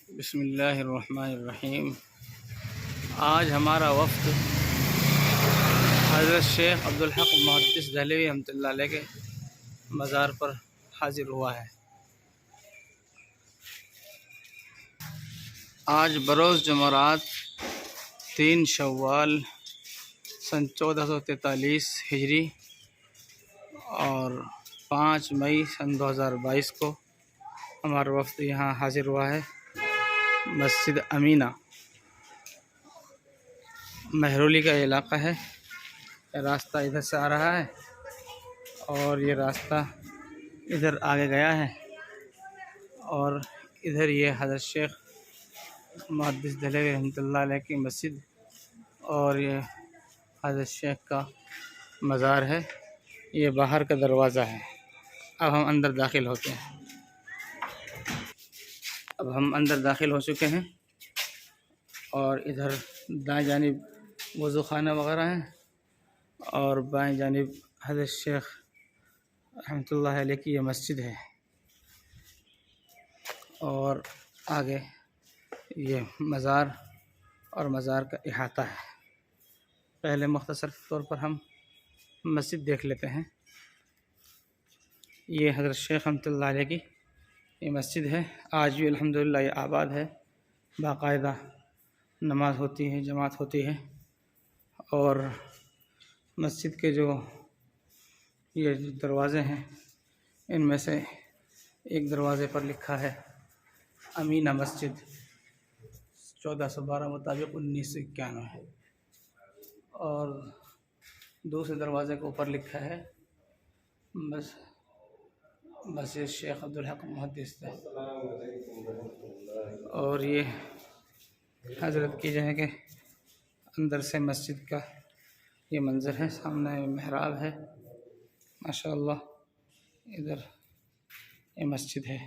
बिस्मिल्लाहिर्रहमानिर्रहीम। आज हमारा वफ़्द हज़रत शेख अब्दुल हक मुहद्दिस दहलवी रहमतुल्लाह अलैह के मज़ार पर हाज़िर हुआ है। आज बरोज़ जुमेरात 3 शव्वाल सन 1443 हिजरी और 5 मई सन 2022 को हमारा वफ़्द यहाँ हाज़िर हुआ है। मस्जिद अमीना महरौली का इलाक़ा है। रास्ता इधर से आ रहा है और ये रास्ता इधर आगे गया है और इधर ये हज़रत शेख मुहद्दिस दहलवी रहमतुल्लाह अलैह की मस्जिद और ये हज़रत शेख का मज़ार है। ये बाहर का दरवाज़ा है। अब हम अंदर दाखिल होते हैं। अब हम अंदर दाखिल हो चुके हैं और इधर दाएं जानिब वज़ू खाना वग़ैरह है और बाएं जानिब हज़रत शेख रहमतुल्लाह अलैह की ये मस्जिद है और आगे ये मज़ार और मज़ार का इहाता है। पहले मुख्तसर तौर पर हम मस्जिद देख लेते हैं। ये हज़रत शेख रहमतुल्लाह अलैह की ये मस्जिद है। आज भी अल्हम्दुलिल्लाह ये आबाद है। बाकायदा नमाज होती है, जमात होती है और मस्जिद के जो ये दरवाज़े हैं इनमें से एक दरवाज़े पर लिखा है अमीना मस्जिद 1412 मुताबिक 1991 और दूसरे दरवाज़े के ऊपर लिखा है मस्जिद शेख अब्दुल हक मुहद्दिस। और ये हज़रत की जो है कि अंदर से मस्जिद का ये मंज़र है। सामने महराब है माशाअल्लाह। इधर ये मस्जिद है।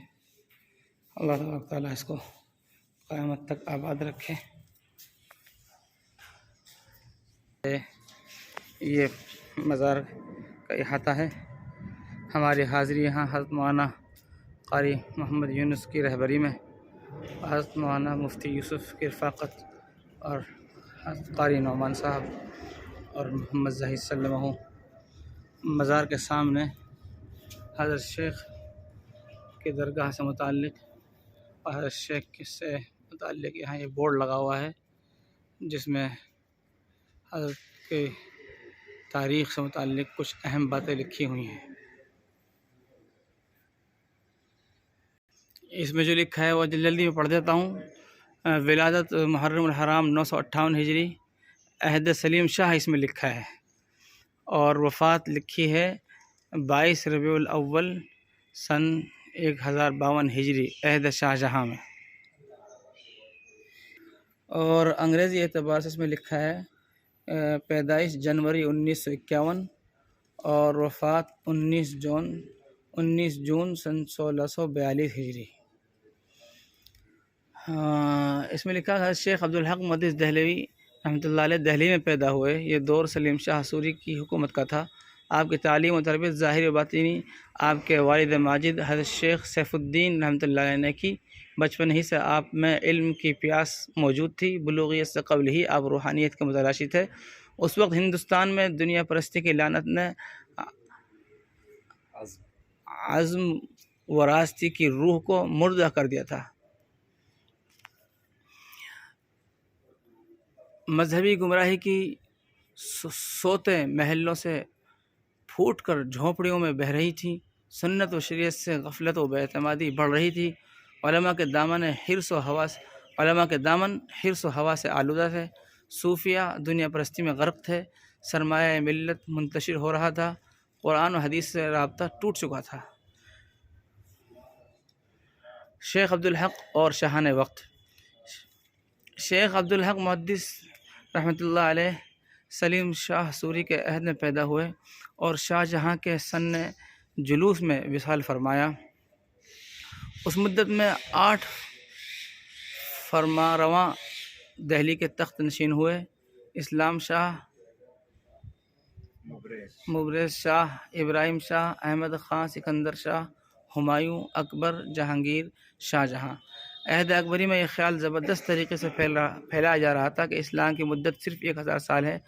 अल्लाह तबारक तआला इसको क़यामत तक आबाद रखे। ये मज़ार का इहाता है। हमारी हाज़िरी यहाँ हज़रत मौलाना क़ारी मोहम्मद यूनुस की रहबरी में हज़रत मौलाना मुफ्ती यूसुफ़ की रफ़ाक़त और हज़रत क़ारी नौमान साहब और मोहम्मद ज़हीद सल्लल्लाहु मज़ार के सामने हज़रत शेख के दरगाह से मुताल्लिक़ और हज़रत शेख से मुताल्लिक़ यहाँ ये बोर्ड लगा हुआ है जिसमें हज़रत के तारीख़ से मुताल्लिक़ कुछ अहम बातें लिखी हुई हैं। इसमें जो लिखा है वो जल्दी में पढ़ देता हूँ। विलादत मुहर्रमुल हराम 958 हिजरी अहद सलीम शाह इसमें लिखा है और वफ़ात लिखी है 22 रबीउल अव्वल सन 1052 हिजरी अहद शाहजहाँ में। और अंग्रेज़ी एतबार से इसमें लिखा है पैदाइश जनवरी 1951 और वफ़ात 19 जून सन 1642 हिजरी। इसमें लिखा है शेख अब्दुल हक मुहद्दिस दहलवी रहमतुल्लाह अलैह दिल्ली में पैदा हुए। ये दौर सलीम शाह सूरी की हुकूमत का था। आपकी तालीम और तरबियत ज़ाहिर व बातिनी आपके वालिद माजिद हज़रत शेख सैफुद्दीन रहमतुल्लाह अलैह ने की। बचपन ही से आप में इल्म की प्यास मौजूद थी। बुलूगियत से कबल ही आप रूहानियत के मुतलाशी थे। उस वक्त हिंदुस्तान में दुनिया परस्ती की लानत ने आज़म व रास्ती की रूह को मुर्दा कर दिया था। मजहबी गुमराही की सोते महलों से फूट कर झोंपड़ियों में बह रही थी। सुन्नत व शरीयत से गफलत व बेअतमादी बढ़ रही थी। उलमा के दामन हिर्स व हवा से आलूदा थे। सूफिया दुनिया परस्ती में गर्क थे। सरमाया मिल्लत मुंतशिर हो रहा था। कुरान व हदीस से राब्ता टूट चुका था। शेख अब्दुल हक और शाहान वक्त। शेख अब्दुल हक मुहद्दिस रहमतुल्लाह अलैह सलीम शाह सूरी के अहद में पैदा हुए और शाहजहाँ के सन्ने जुलूस में विसाल फरमाया। उस मुद्दत में 8 फरमारवां दिल्ली के तख्त नशीन हुए। इस्लाम शाह, मुबरेज़ शाह, इब्राहिम शाह, अहमद ख़ान, सिकंदर शाह, हुमायूं, अकबर, जहांगीर, शाहजहाँ। अहद अकबरी में यह ख्याल ज़बरदस्त तरीके से फैलाया जा रहा था कि इस्लाम की मुद्दत सिर्फ़ 1000 साल है।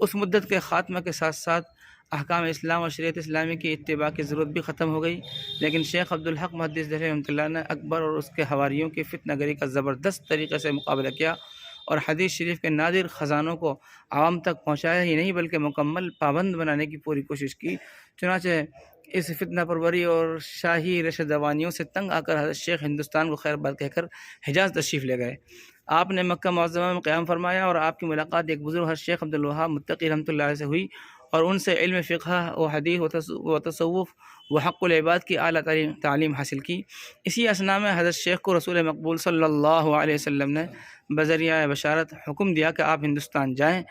उस मुद्दत के ख़ात्मा के साथ साथ अहकाम इस्लाम और शरीयत इस्लामी की इत्तिबा की ज़रूरत भी ख़त्म हो गई। लेकिन शेख अब्दुल हक मुहद्दिस दहलवी रहमतुल्लाह ने अकबर और उसके हवारियों की फितनागरी का ज़बरदस्त तरीके से मुकाबला किया और हदीस शरीफ के नादिर ख़जानों को आवाम तक पहुँचाया ही नहीं बल्कि मुकम्मल पाबंद बनाने की पूरी कोशिश की। चुनांचे इस फितना परवरी और शाही रशदवानियों से तंग आकर हज़रत शेख हिंदुस्तान को खैरबाद कहकर हिजाज़ तशरीफ़ ले गए। आपने मक्का मुअज़्ज़मा में क़याम फरमाया और आपकी मुलाकात एक बुज़ुर्ग हज़रत शेख अब्दुल वहाब मुत्तकी रहमतुल्लाह अलैह से हुई और उनसे इल्म फ़िक़्ह व हदीस व तसव्वुफ़ व हक़्क़ुल इबाद की आला तालीम हासिल की। इसी असना में हज़रत शेख को रसूल मक़बूल सल्लल्लाहु अलैहि वसल्लम ने बज़रिया बशारत हुक्म दिया कि आप हिंदुस्तान जाएँ।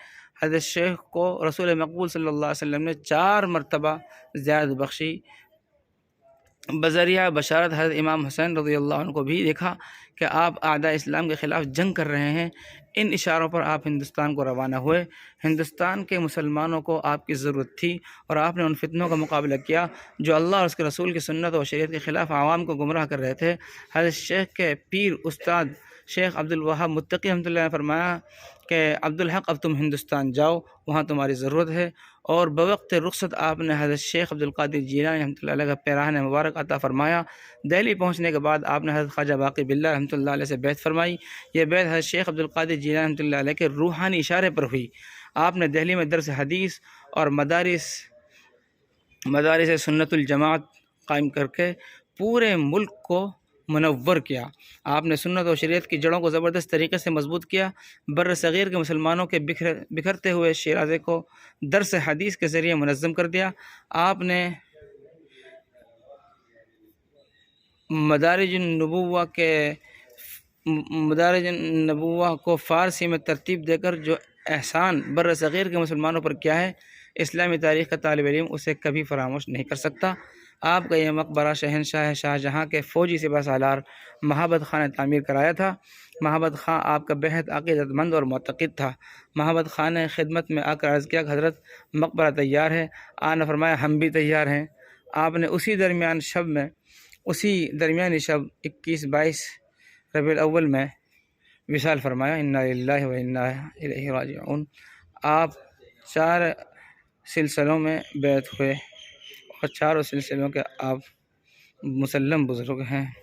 हज़रत शेख को रसूल मक़बूल सल्लल्लाहु अलैहि वसल्लम ने 4 मरतबा ज़ियारत बख्शी। बज़रिया बशारत हज़रत इमाम हुसैन रज़ियल्लाहु अन्हु को भी देखा कि आप आदा इस्लाम के ख़िलाफ़ जंग कर रहे हैं। इन इशारों पर आप हिंदुस्तान को रवाना हुए। हिंदुस्तान के मुसलमानों को आपकी ज़रूरत थी और आपने उन फितनों का मुकाबला किया जो अल्लाह और उसके रसूल की सुन्नत और शरीयत के ख़िलाफ़ आवाम को गुमराह कर रहे थे। हज़रत शेख के पीर उस्ताद शेख अब्दुल वहाब मुत्तकी रहमतुल्लाह ने फरमाया कि अब्दुल हक अब तुम हिंदुस्तान जाओ, वहाँ तुम्हारी ज़रूरत है। और बवक्त रुख़सत आपने हज़रत शेख अब्दुल क़ादिर जीलानी रहमतुल्लाह अलैह का पैराहन मुबारक अता फ़रमाया। दिल्ली पहुँचने के बाद आपने हज़रत ख्वाजा बाक़ी बिल्लाह रहमतुल्लाह अलैह से बैत फ़रमाई। ये बैत हज़रत शेख अब्दुल क़ादिर जीलानी रहमतुल्लाह अलैह के रूहानी इशारे पर हुई। आपने दिल्ली में दर्स हदीस और मदारिस सुन्नतुल जमात कायम करके पूरे मुल्क को मुनव्वर किया। आपने सुन्नत और शरीयत की जड़ों को ज़बरदस्त तरीके से मजबूत किया। बर्र सग़ीर के मुसलमानों के बिखरते हुए शराज़े को दर्स हदीस के ज़रिए मुनज़्ज़म कर दिया। आपने मदारिज नबुव्वा को फ़ारसी में तरतीब देकर जो एहसान बर्र सग़ीर के मुसलमानों पर किया है, इस्लामी तारीख़ का तालिब इल्म उसे कभी फरामोश नहीं कर सकता। आपका यह मकबरा शहनशाह शाहजहाँ के फ़ौजी सिपह सालार महाबत ख़ान ने तामीर कराया था। महाबत ख़ान आपका बेहद अक़ीदतमंद और मुअत्तक़िद था। महाबत ख़ान ने खिदमत में आकर अर्ज़ किया कि हज़रत मकबरा तैयार है। आने फरमाया हम भी तैयार हैं। आपने उसी दरमियानी शब 21-22 रबीउल अव्वल में विसाल फरमाया। इन्ना लिल्लाहि व इन्ना इलैहि राजिऊन। आप 4 सिलसिलों में बैत हुए और 4 सिलसिलों के आप मुसल्लम बुज़ुर्ग हैं।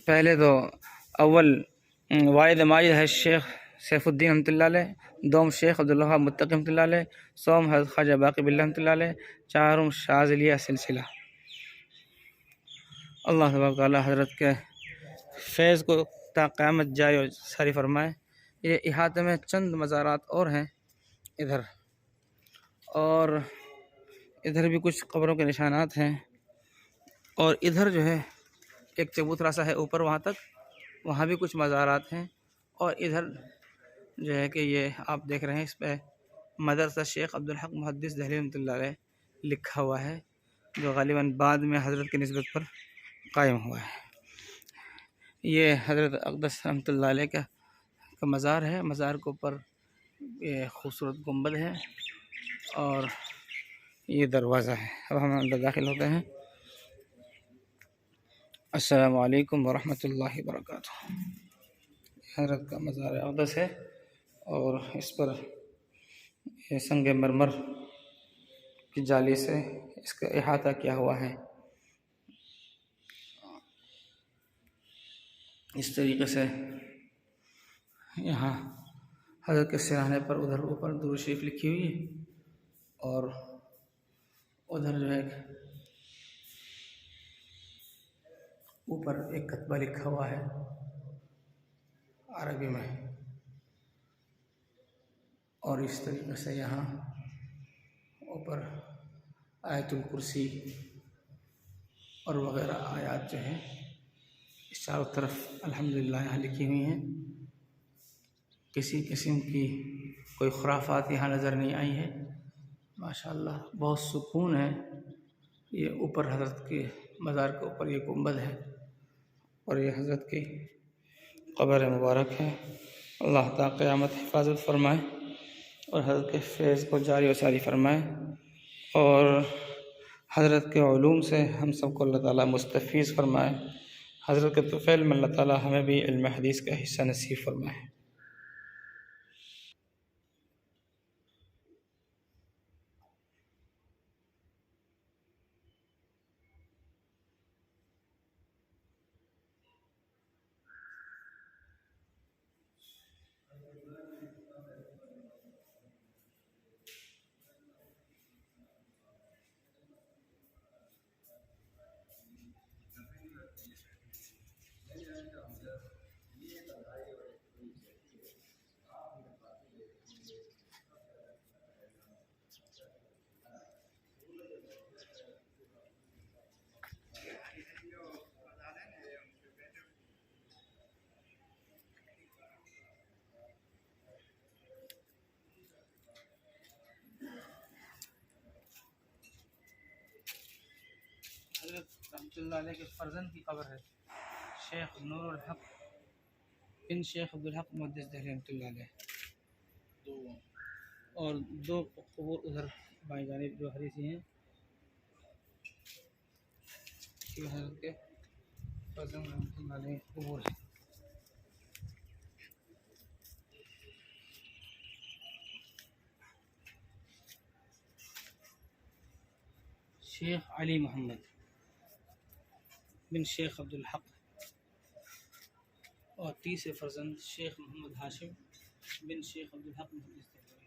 पहले तो अव्वल वाहिद माजिद है शेख सैफुद्दीन रहमतुल्लाह अलैह, दोम शेख अब्दुल वहाब मुत्तकी रहमतुल्लाह अलैह, सोम हज़रत ख्वाजा बाक़ी बिल्लाह रहमतुल्लाह अलैह, चारों शाज़िलिया सिलसिला। अल्लाह तबारक व तआला हज़रत के फैज़ को ता क़यामत जारी और सारी फरमाए। ये इहाते में चंद मज़ारात और हैं इधर, और इधर भी कुछ क़ब्रों के निशानात हैं, और इधर जो है एक चबूतरा सा है ऊपर वहाँ तक, वहाँ भी कुछ मज़ारात हैं। और इधर जो है कि ये आप देख रहे हैं, इस पर मदरसा शेख अब्दुल हक मुहद्दिस दहलवी रहमतुल्लाह अलैह लिखा हुआ है, जो ग़ालिबन बाद में हज़रत की निस्बत पर कायम हुआ है। ये हज़रत अक़दस रहमतुल्लाह अलैह का मज़ार है। मज़ार के ऊपर ये खूबसूरत गुंबद है और ये दरवाज़ा है। अब हम अंदर दाखिल होते हैं। अस्सलामु अलैकुम वरहमतुल्लाहि वबरकातुहू। हज़रत का मज़ार अक़दस है और इस पर ये संग मरमर की जाली से इसका इहाता किया हुआ है। इस तरीके से यहाँ हज़रत के सिरहाने पर उधर ऊपर दुरूद शरीफ लिखी हुई है, और उधर जो है ऊपर एक कतबा लिखा हुआ है अरबी में। और इस तरीके से यहाँ ऊपर आयतुल कुर्सी और वग़ैरह आयात जो हैं इस चारों तरफ अल्हम्दुलिल्लाह यहाँ लिखी हुई हैं। किसी किस्म की कोई खुराफात यहाँ नज़र नहीं आई है। माशाअल्लाह बहुत सुकून है। ये ऊपर हज़रत के मज़ार के ऊपर ये गुंबद है और ये हज़रत की क़ब्र मुबारक है। अल्लाह ताला क़यामत हिफाजत फ़रमाए और हज़रत के फैज़ को जारी व सारी फ़रमाए, और हज़रत के उलूम से हम सबको अल्लाह ताला मुस्तफ़ीज़ फ़रमाए। हज़रत के तुफ़ैल में अल्लाह ताला हमें भी इल्म हदीस का हिस्सा नसीब फरमाए। हज़रत रहमतुल्लाह अलैह के फ़र्जंद की कब्र है, शेख नूरुल हक बिन शेख अब्दुल हक मुहद्दिस दहरी रहमतुल्लाह अलैह। और दो कब्र उधर बाएं जानिब जो हरी सी हैं, ये हज़रत के फ़र्जंद रहमतुल्लाह अलैह कब्र है। शेख अली मोहम्मद बिन शेख अब्दुल हक और तीसरे फ़र्जंद शेख मोहम्मद हाशिम बिन शेख अब्दुल हक मुहद्दिस दहरी।